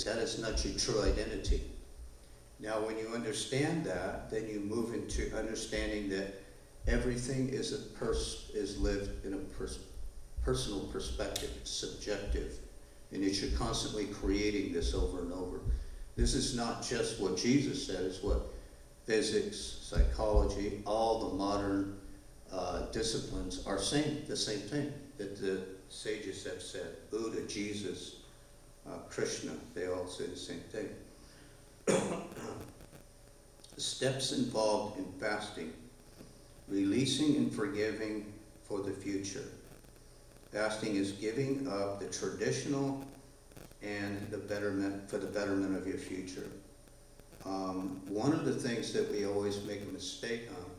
That is not your true identity. Now, when you understand that, then you move into understanding that everything is lived in a personal perspective. It's subjective, and that you're constantly creating this over and over. This is not just what Jesus said; it's what physics, psychology, all the modern disciplines are saying. The same thing that the sages have said. Buddha, Jesus, Krishna, they all say the same thing. The steps involved in fasting: releasing and forgiving for the future. Fasting is giving up the traditional and the betterment for the betterment of your future. One of the things that we always make a mistake on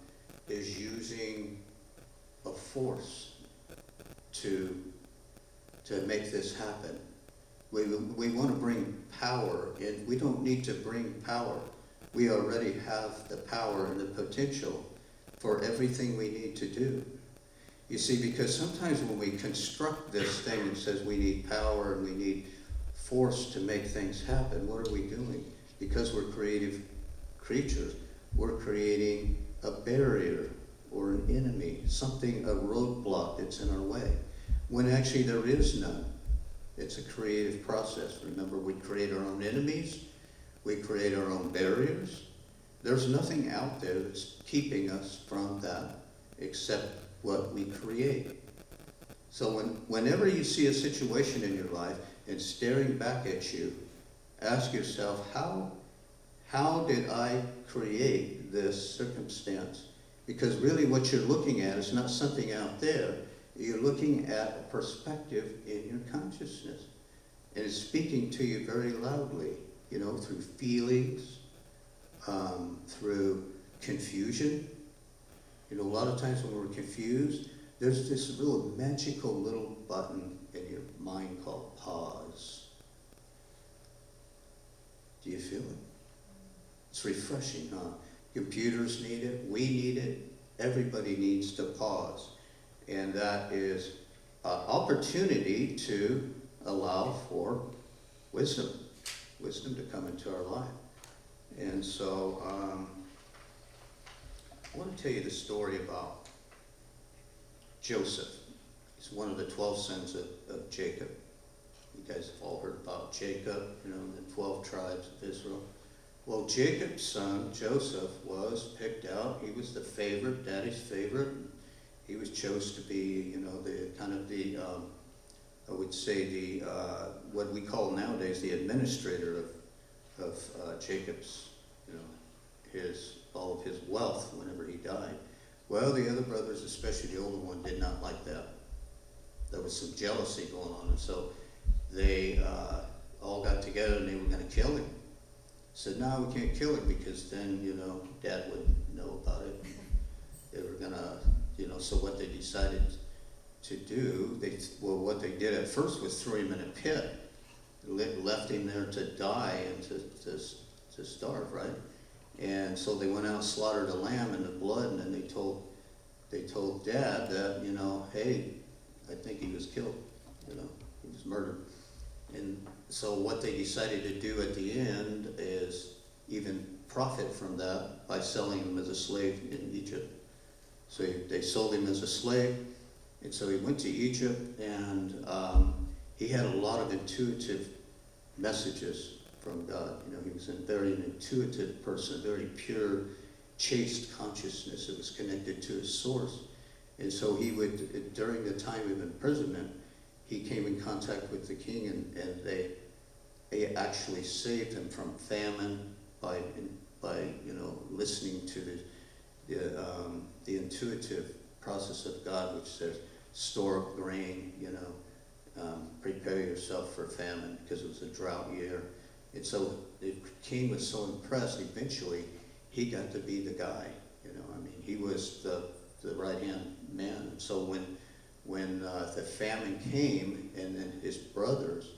is using a force to make this happen. We want to bring power, and we don't need to bring power. We already have the power and the potential for everything we need to do. You see, because sometimes when we construct this thing that says we need power and we need force to make things happen, what are we doing? Because we're creative creatures, we're creating a barrier or an enemy, something, a roadblock that's in our way, when actually there is none. It's a creative process. Remember, we create our own enemies, we create our own barriers. There's nothing out there that's keeping us from that except what we create. So whenever you see a situation in your life and staring back at you, ask yourself, how did I create this circumstance? Because really what you're looking at is not something out there. You're looking at a perspective in your consciousness. And it's speaking to you very loudly, through feelings, through confusion. A lot of times when we're confused, there's this real magical little button in your mind called pause. Do you feel it? It's refreshing, huh? Computers need it, we need it, everybody needs to pause. And that is an opportunity to allow for wisdom to come into our life. And so I want to tell you the story about Joseph. He's one of the 12 sons of Jacob. You guys have all heard about Jacob, the 12 tribes of Israel. Well, Jacob's son, Joseph, was picked out. He was the favorite, daddy's favorite. He was chosen to be, I would say what we call nowadays the administrator of Jacob's, all of his wealth whenever he died. Well, the other brothers, especially the older one, did not like that. There was some jealousy going on, and so they all got together and they were going to kill him. Said, no, we can't kill him because then, Dad would know about it. They were going to, so what they decided to do, what they did at first was throw him in a pit, left him there to die and to starve, right? And so they went out and slaughtered a lamb in the blood, and then they told Dad that, hey, I think he was killed, he was murdered. And so what they decided to do at the end is even profit from that by selling him as a slave in Egypt. So they sold him as a slave, and so he went to Egypt, and he had a lot of intuitive messages from God. He was a very intuitive person, a very pure, chaste consciousness that was connected to his source. And so he would, during the time of imprisonment, he came in contact with the king, and they actually saved him from famine by listening to the intuitive process of God, which says, store up grain, prepare yourself for famine, because it was a drought year. And so the king was so impressed, eventually he got to be the guy, he was the right-hand man. And so when the famine came, and then his brothers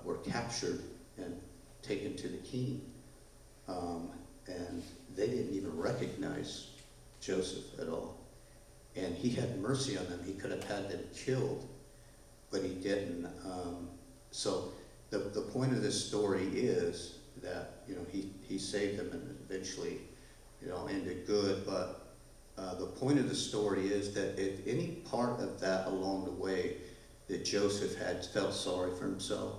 were captured and taken to the king, and they didn't even recognize Joseph at all. And he had mercy on them. He could have had them killed, but he didn't. So the point of this story is that, he saved them and eventually, ended good. But the point of the story is that if any part of that along the way that Joseph had felt sorry for himself,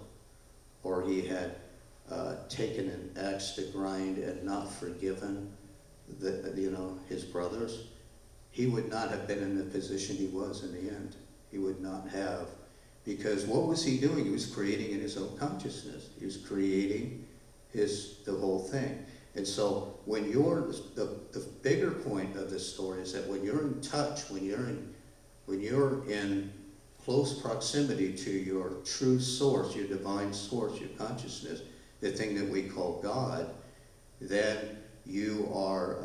or he had taken an axe to grind and not forgiven his brothers, he would not have been in the position he was in the end. He would not have. Because what was he doing? He was creating in his own consciousness. He was creating the whole thing. And so when the bigger point of this story is that when you're in touch, when you're in close proximity to your true source, your divine source, your consciousness, the thing that we call God, then you are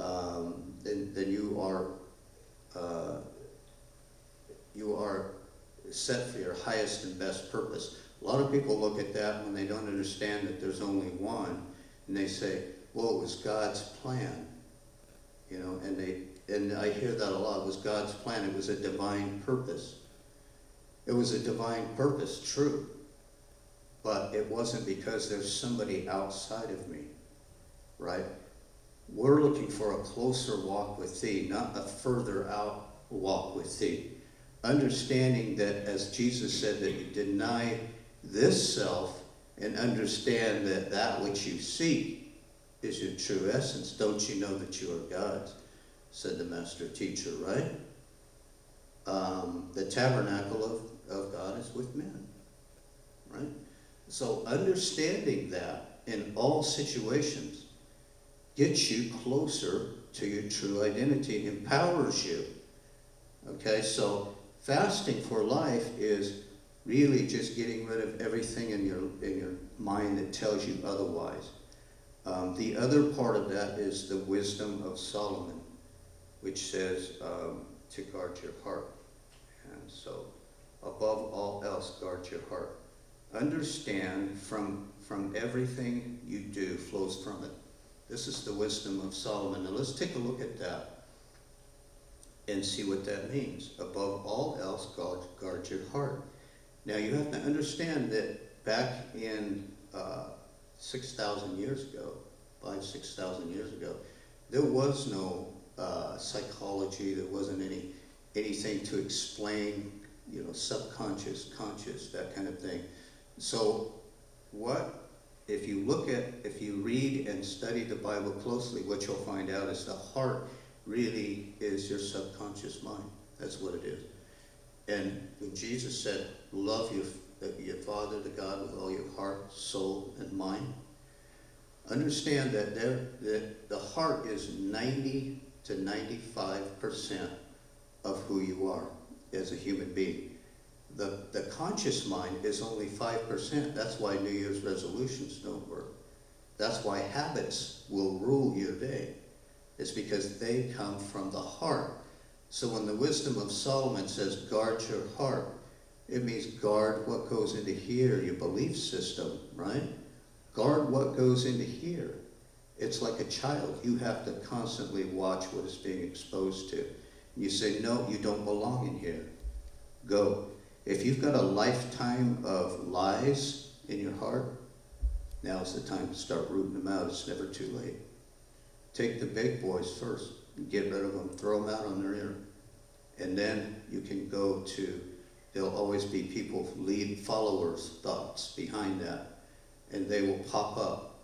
set for your highest and best purpose. A lot of people look at that when they don't understand that there's only one, and they say, well, it was God's plan, and I hear that a lot. It was God's plan. It was a divine purpose. It was a divine purpose, true, but it wasn't because there's somebody outside of me, right? We're looking for a closer walk with thee, not a further out walk with thee. Understanding that, as Jesus said, that you deny this self and understand that that which you seek is your true essence. Don't you know that you are God's? Said the master teacher, right? The tabernacle of God is with men, right? So understanding that in all situations gets you closer to your true identity, empowers you. Okay, so fasting for life is really just getting rid of everything in your mind that tells you otherwise. The other part of that is the wisdom of Solomon, which says to guard your heart. And so, above all else, guard your heart. Understand from everything you do flows from it. This is the wisdom of Solomon. Now let's take a look at that and see what that means. Above all else, guard your heart. Now you have to understand that back in 6,000 years ago, 6,000 years ago, there was no psychology. There wasn't anything to explain, subconscious, conscious, that kind of thing. So if you read and study the Bible closely, what you'll find out is the heart really is your subconscious mind. That's what it is. And when Jesus said, love your Father, the God, with all your heart, soul, and mind, understand that the heart is 90 to 95% of who you are as a human being. The conscious mind is only 5%. That's why New Year's resolutions don't work. That's why habits will rule your day. It's because they come from the heart. So when the wisdom of Solomon says, guard your heart, it means guard what goes into here, your belief system, right? Guard what goes into here. It's like a child. You have to constantly watch what is being exposed to. You say, no, you don't belong in here. Go. If you've got a lifetime of lies in your heart, now's the time to start rooting them out. It's never too late. Take the big boys first. Get rid of them. Throw them out on their ear. And then you can go to, there'll always be people, followers, thoughts behind that. And they will pop up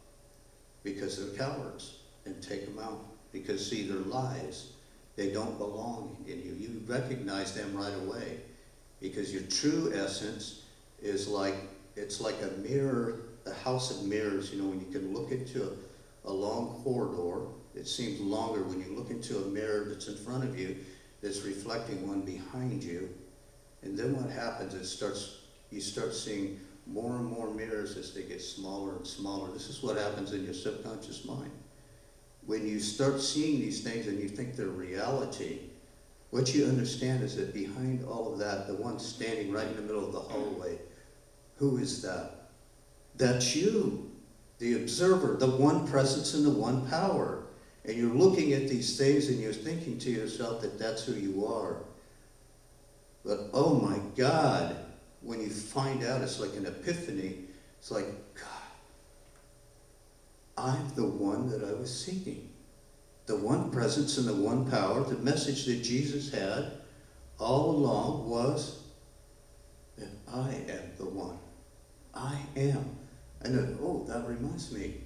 because they're cowards, and take them out. Because, see, they're lies. They don't belong in you. You recognize them right away. Because your true essence is it's like a mirror, a house of mirrors, when you can look into a long corridor. It seems longer when you look into a mirror that's in front of you, that's reflecting one behind you. And then what happens is you start seeing more and more mirrors as they get smaller and smaller. This is what happens in your subconscious mind. When you start seeing these things and you think they're reality, what you understand is that behind all of that, the one standing right in the middle of the hallway, who is that? That's you, the observer, the one presence and the one power. And you're looking at these things and you're thinking to yourself that that's who you are. But oh my God, when you find out, it's like an epiphany. It's like, God, I'm the one that I was seeking. The one presence and the one power, the message that Jesus had all along was that I am the one. I am. And then, oh, that reminds me.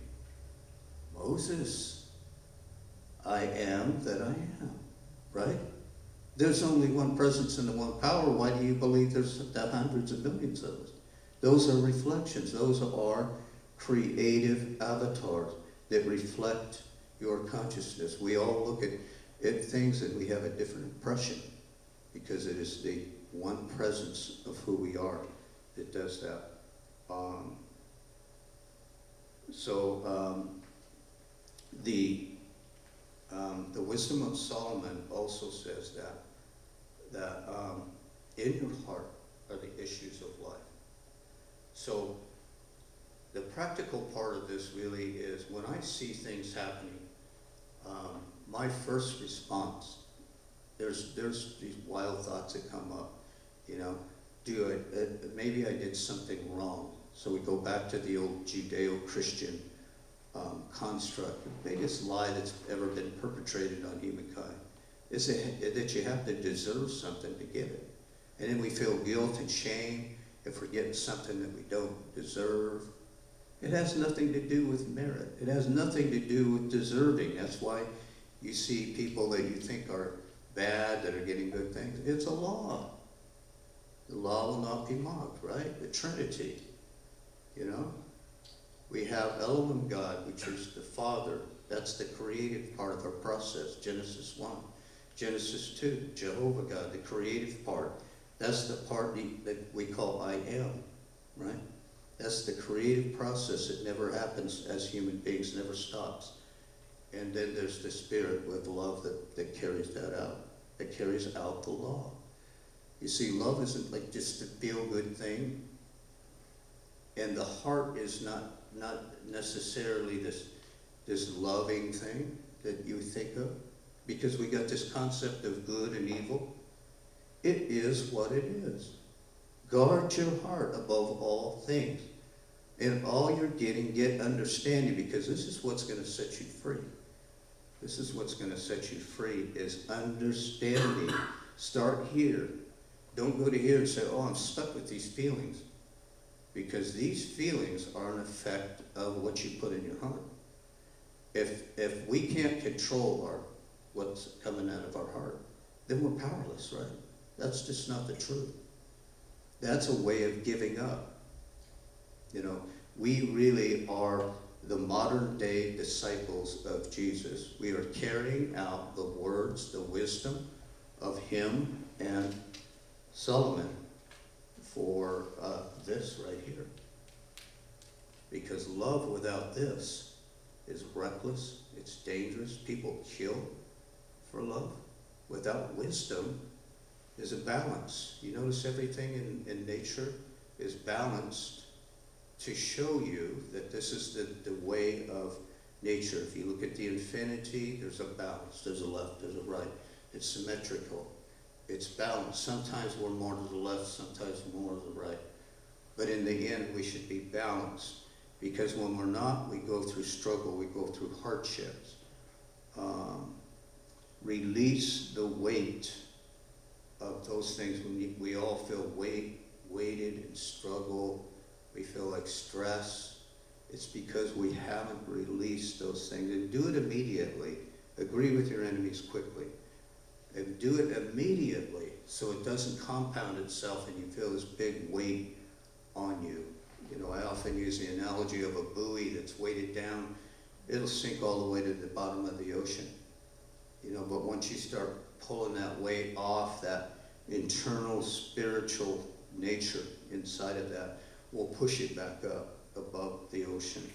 Moses, I am that I am. Right? There's only one presence and the one power. Why do you believe there's the hundreds of millions of us? Those are reflections. Those are creative avatars that reflect your consciousness. We all look at things and we have a different impression because it is the one presence of who we are that does that. The Wisdom of Solomon also says that in your heart are the issues of life. So the practical part of this really is when I see things happening, my first response, there's these wild thoughts that come up, maybe I did something wrong. So we go back to the old Judeo-Christian construct. The biggest lie that's ever been perpetrated on humankind is that you have to deserve something to get it. And then we feel guilt and shame if we're getting something that we don't deserve. It has nothing to do with merit. It has nothing to do with deserving. That's why you see people that you think are bad that are getting good things. It's a law. The law will not be mocked, right? The Trinity, We have Elohim God, which is the Father. That's the creative part of our process, Genesis 1. Genesis 2, Jehovah God, the creative part. That's the part that we call I am, right? That's the creative process that never happens as human beings, never stops. And then there's the Spirit with love that carries that out, that carries out the law. You see, love isn't like just a feel-good thing. And the heart is not necessarily this loving thing that you think of, because we got this concept of good and evil. It is what it is. Guard your heart above all things. In all you're getting, get understanding, because this is what's going to set you free. This is what's going to set you free, is understanding. Start here. Don't go to here and say, oh, I'm stuck with these feelings. Because these feelings are an effect of what you put in your heart. If we can't control what's coming out of our heart, then we're powerless, right? That's just not the truth. That's a way of giving up. We really are the modern day disciples of Jesus. We are carrying out the words, the wisdom of him and Solomon for this right here. Because love without this is reckless, it's dangerous. People kill for love. Without wisdom is a balance. You notice everything in nature is balanced to show you that this is the way of nature. If you look at the infinity, there's a balance. There's a left, there's a right. It's symmetrical. It's balanced. Sometimes we're more to the left, sometimes more to the right. But in the end, we should be balanced. Because when we're not, we go through struggle, we go through hardships. Release the weight of those things. When we all feel weighted and struggle, we feel like stress. It's because we haven't released those things. And do it immediately. Agree with your enemies quickly. And do it immediately so it doesn't compound itself and you feel this big weight on you. I often use the analogy of a buoy that's weighted down. It'll sink all the way to the bottom of the ocean. But once you start pulling that weight off, that internal spiritual nature inside of that will push it back up above the ocean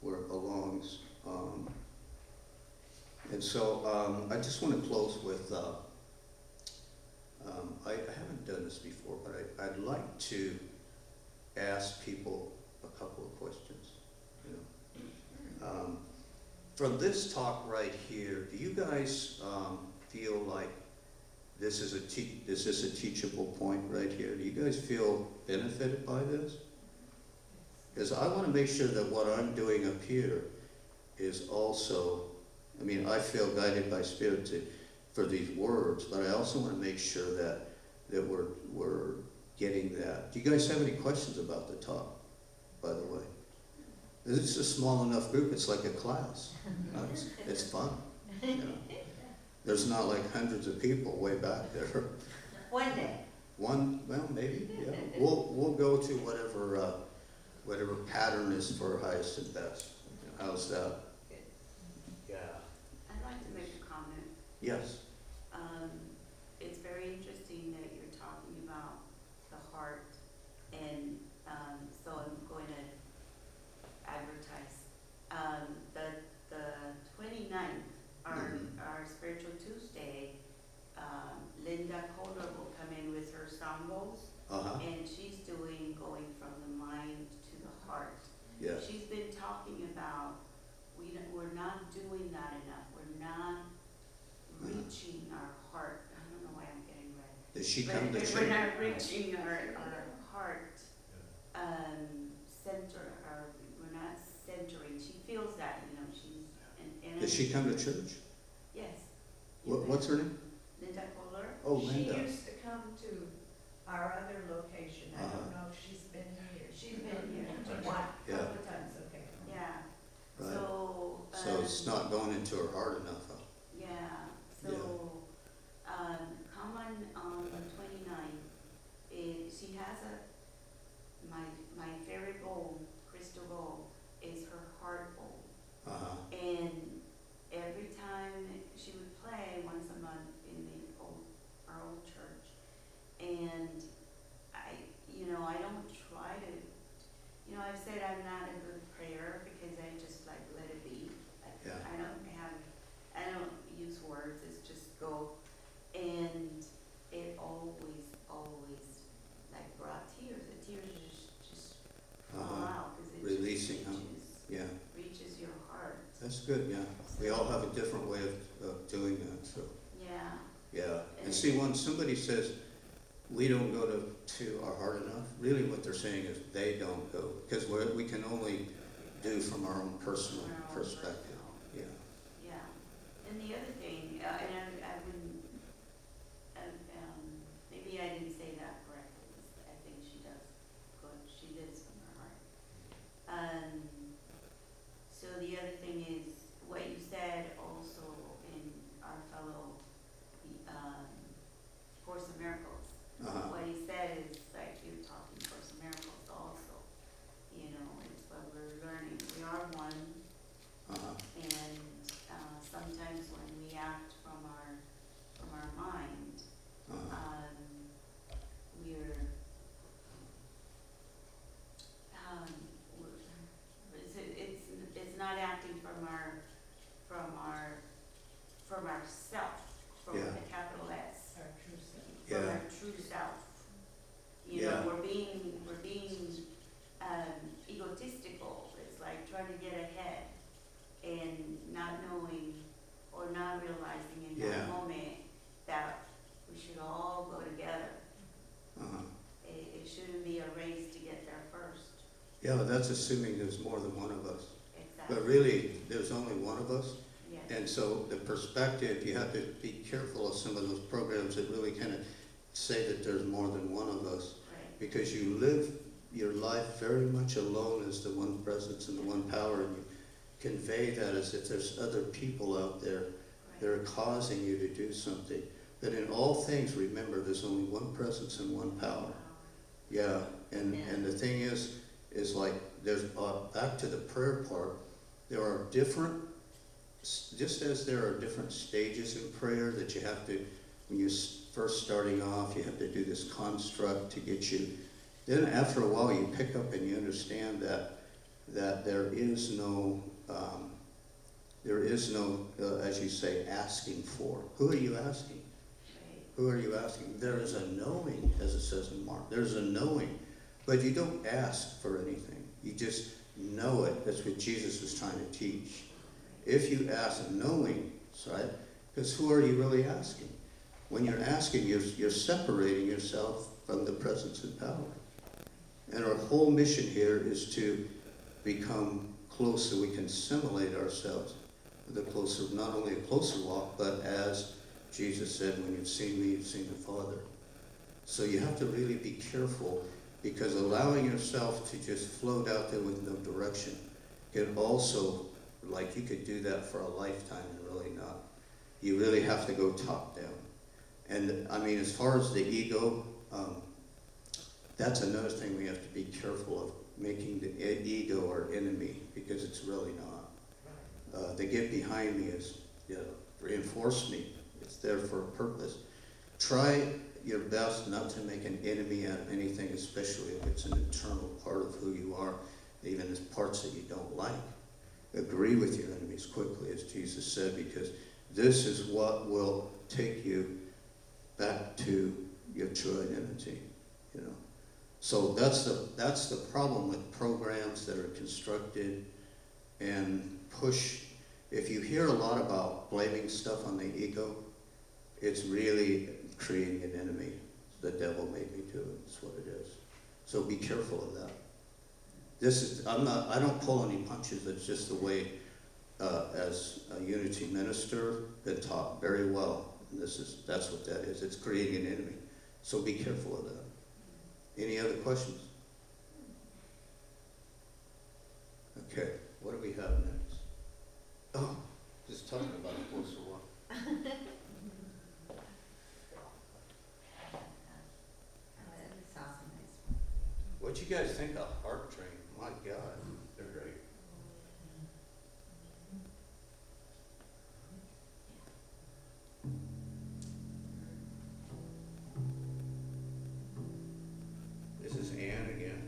where it belongs. And so I just want to close with, I haven't done this before, but I'd like to ask people a couple of questions. From this talk right here, do you guys feel like this is a teachable point right here? Do you guys feel benefited by this? is I want to make sure that what I'm doing up here is also, I mean, I feel guided by Spirit for these words, but I also want to make sure that we're getting that. Do you guys have any questions about the talk, by the way? It's a small enough group, it's like a class. You know, it's fun. You know. There's not like hundreds of people way back there. One day. Well, maybe, yeah. We'll go to whatever pattern is for highest and best. How's that? Yeah. I'd like to make a comment. Yes. It's very interesting that you're talking about the heart, and so I'm going to advertise. The 29th, our Spiritual Tuesday, Linda Kohler will come in with her sambos, and she's doing going from the mind to the heart. Yes. She's been talking about we're not doing that enough. We're not reaching our heart. I don't know why I'm getting red. Does she come to We're church? not reaching our heart center. We're not centering. She feels that, you know. She's and Does she come to church? Yes. What's her name? Linda Kohler. Oh, Linda. She used to come to our other location. I don't know if she's been here. She's been here one, Yeah. couple of times, okay. Yeah. Right. So. So it's not going into her heart enough, huh? Yeah, so, come on the 29th, she has my favorite bowl, crystal bowl, is her heart bowl. And every time she would play once a month in our old church, and I don't try to, I've said I'm not a good prayer because I just like let it be. Yeah. I don't use words, it's just go, and it always like brought tears. The tears just fall out because it Releasing, just huh? Yeah. reaches your heart. That's good, yeah. We all have a different way of doing that, so, Yeah. yeah. And see, when somebody says, we don't go to our heart enough, really what they're saying is they don't go, because we can only do from our own personal perspective, yeah. Yeah, and the other thing, and I wouldn't, maybe I didn't say that correctly, I think she does, she lives from her heart. So the other thing is, what you said also in our fellow, Course of Miracles. What he said is like you're talking Course of Miracles also, it's what we're learning, we are one. And sometimes when we act from our mind, it's not acting from ourself, from Yeah. the capital S, Our true self. Yeah. from our true self. Yeah. We're being egotistical. It's like trying to get ahead and not knowing or not realizing in Yeah. that moment that we should all go together. It shouldn't be a race to get there first. Yeah, but that's assuming there's more than one of us. Exactly. But really, there's only one of us. Yes. And so the perspective, you have to be careful of some of those programs that really kind of say that there's more than one of us. Right. Because you live your life very much alone as the one presence and the one power, and you convey that as if there's other people out there that are causing you to do something. But in all things, remember, there's only one presence and one power. Yeah, and the thing is like, there's, back to the prayer part, there are different, just as there are different stages in prayer that you have to, when you're first starting off, you have to do this construct to get you, then after a while you pick up and you understand that there is no, as you say, asking for. Who are you asking? Right. Who are you asking? There is a knowing, as it says in Mark. There's a knowing. But you don't ask for anything. You just know it. That's what Jesus was trying to teach. If you ask knowing, right? Because who are you really asking? When you're asking, you're separating yourself from the presence and power. And our whole mission here is to become close so we can assimilate ourselves with a closer, not only a closer walk, but as Jesus said, when you've seen me, you've seen the Father. So you have to really be careful, because allowing yourself to just float out there with no direction can also, like you could do that for a lifetime and really not. You really have to go top down. And I mean, as far as the ego, that's another thing we have to be careful of, making the ego our enemy, because it's really not. The get behind me is, reinforce me. It's there for a purpose. Try your best not to make an enemy out of anything, especially if it's an internal part of who you are, even as parts that you don't like. Agree with your enemies quickly, as Jesus said, because this is what will take you back to your true identity, So that's the problem with programs that are constructed and push. If you hear a lot about blaming stuff on the ego, it's really creating an enemy. The devil made me do it. That's what it is. So be careful of that. I don't pull any punches. It's just the way, as a unity minister, been taught very well. And that's what that is. It's creating an enemy. So be careful of that. Any other questions? Okay, what do we have next? Oh, just talking about a closer walk. What'd you guys think of Heart Train? My God, they're great. This is Anne again.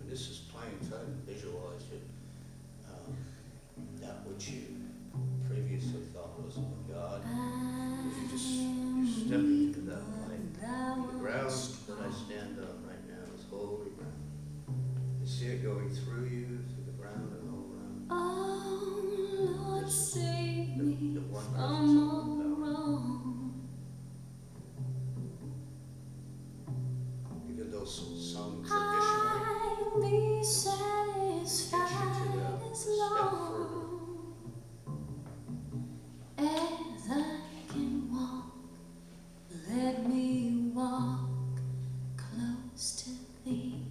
This is plain, try to visualize it. That which you previously thought was God. You step into that light. The ground that I stand on right now is holy ground. You see it going through you, through the ground and all around. Oh, Lord, save me The one from presence of all one power. wrong. Even though sung traditionally, I'll be satisfied as step long as I can walk. Let me walk close to thee.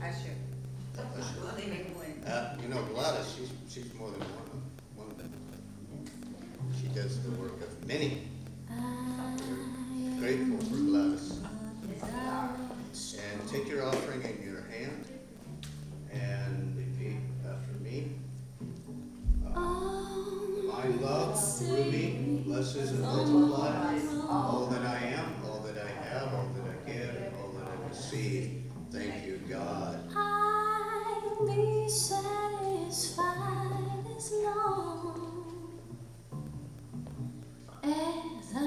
Usher. Well, they make one. You know, Gladys, she's more than one. She does the work of many. Grateful for Gladys. And take your offering in your hand and repeat after me. I love Ruby, blesses and multiplies all that I am, all that I have, all that I get, and all that I receive. Thank you, God. I'll be satisfied as long as I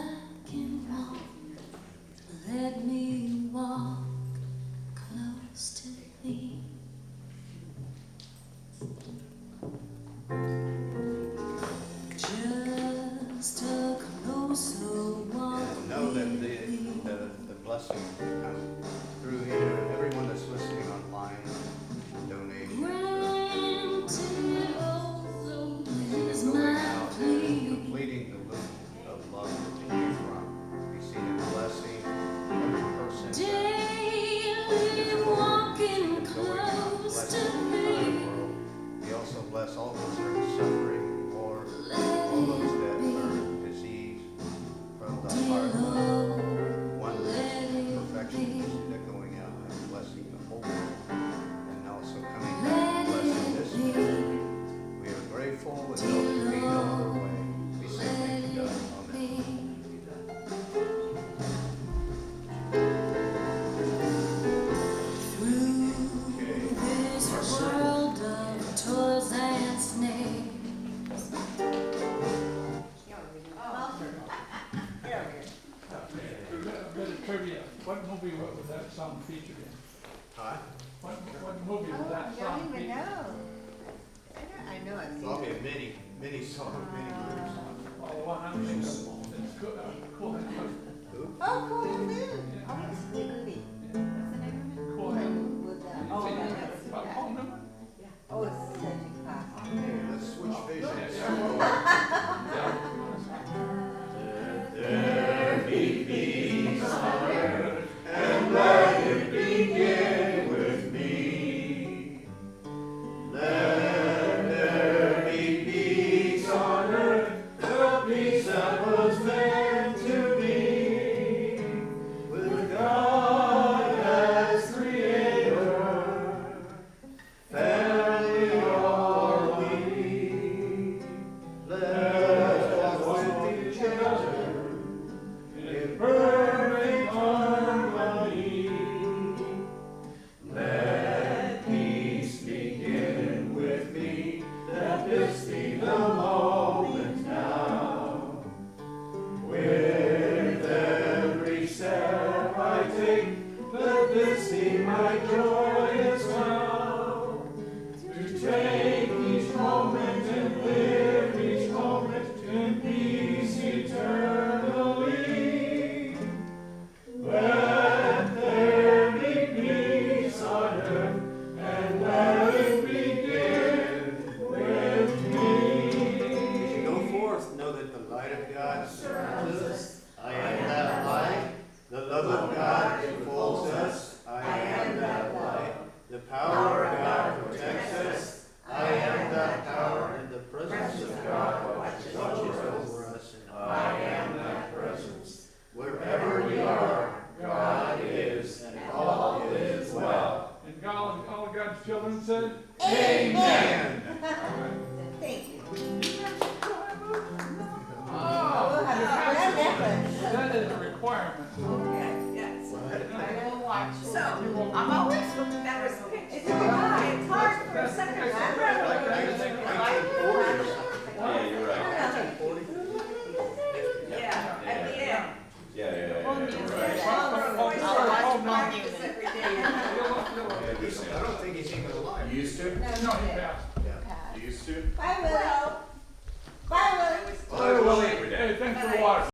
can walk. Let me walk close to thee. Just a closer walk. And know that the blessing will come through here. Everyone that's listening online, donation. Granted, although is And going my out plea. and completing the loop of love that you came from. Receiving blessing, every person. Daily walking close to thee. We also bless all those that are suffering, Lord, all those that are diseased from the heart of oneness, perfection, that going out and blessing the whole world, and also coming back and blessing this church. We are grateful and know there can be no other way. We say thank you, God. Amen. Through this world of toils and snares. A bit of trivia. What movie was that song featured in? Huh? What movie was that I song don't even featured in? know. I know it's. Probably many songs, many groups. Oh, the one I'm thinking of. It's Cool Hand Luke. Who? Oh, cool, yeah. Oh, it's a good movie. What's the name of it? Cool Hand. With, Oh, that's, phone number? oh, it's such a classic. Hey, let's switch visions. Yeah. There be peace on earth, and let it begin with me. Let there be peace on earth, the peace that was meant to be. With God as creator, family all we need. Let us walk with each other in perfect harmony. Let peace begin with me. Let this be the moment now. With every step I take, let this be my joyous vow. To take each moment and live each moment in peace eternally. Let there be peace on earth, and let it begin with me. Go forth, know that the light of God surrounds us. I am that light. The love of God enfolds us. I am that light. The power of God protects us. I am that power, and the presence of God watches over us, and I am that presence. Wherever we are, God is, and all is well. And all of God's children said? Amen. Thank you. Oh, necklace. that is a requirement. Okay, yes. I will watch. So, I'm I'm always looking, that was, it's hard, it's hard for a second. I'd rather look at it. Yeah, you're right. Yeah, at the end. Yeah. I'll watch Marcus every day. I don't think he's even alive. Used to? No, he passed. Used to? Bye, Willie. Bye, Willie. Bye, Willie. Hey, thanks for the water.